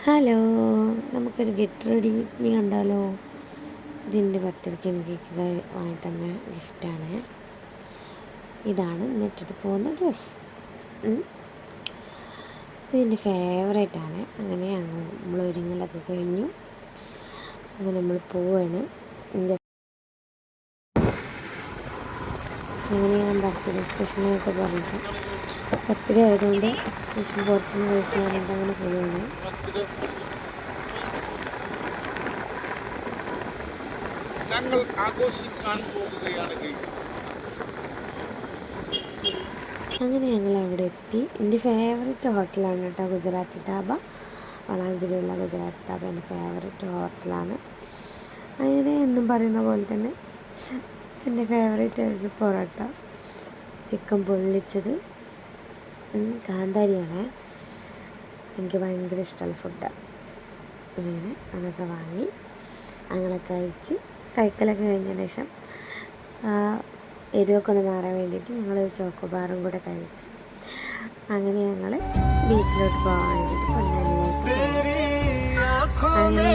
Hello, നമുക്കൊരു get ready with me കണ്ടാലോ? ഇതിൻ്റെ ബർത്ത്ഡേക്ക് എനിക്ക് വാങ്ങി തന്ന ഗിഫ്റ്റാണ്. ഇതാണ് ഇന്നിട്ടിട്ട് പോകുന്ന ഡ്രസ്സ്. ഇതിൻ്റെ ഫേവറേറ്റാണ്. അങ്ങനെ നമ്മൾ ഒരുങ്ങലൊക്കെ കഴിഞ്ഞു. അങ്ങനെ നമ്മൾ പോവാണ്. അങ്ങനെ ഞാൻ ബർത്ത്ഡേ സ്പെഷ്യലായിട്ട് പറഞ്ഞിട്ട് ബർത്ത്ഡേ ആയതുകൊണ്ട് സ്പെഷ്യൽ പുറത്തുനിന്ന് കഴിക്കാറുണ്ട്. അങ്ങനെ പോവുകയാണ്. ഞങ്ങൾ ആഘോഷിക്കാൻ പോകുകയാണ്. അങ്ങനെ ഞങ്ങൾ അവിടെ എത്തി. എൻ്റെ ഫേവററ്റ് ഹോട്ടലാണ് കേട്ടോ ഗുജറാത്തി ധാബ. വളാഞ്ചേരിയുള്ള ഗുജറാത്തി ധാബ എൻ്റെ ഫേവററ്റ് ഹോട്ടലാണ്. അങ്ങനെ എന്നും പറയുന്ന പോലെ തന്നെ എൻ്റെ ഫേവറേറ്റ് ആയിട്ട് പൊറോട്ട, ചിക്കൻ പൊള്ളിച്ചത്, കാന്താരിയാണ് എനിക്ക് ഭയങ്കര ഇഷ്ടമുള്ള ഫുഡാണ്. അങ്ങനെ അതൊക്കെ വാങ്ങി അങ്ങനെ കഴിക്കലൊക്കെ കഴിഞ്ഞതിന് ശേഷം എരിവൊക്കെ ഒന്ന് മാറാൻ വേണ്ടിയിട്ട് ഞങ്ങൾ ചോക്കോബാറും കൂടെ കഴിച്ചു. അങ്ങനെ ഞങ്ങൾ ബീച്ചിലോട്ട് പോകാൻ വേണ്ടിയിട്ട് പൊന്നാനിലേക്ക്. അങ്ങനെ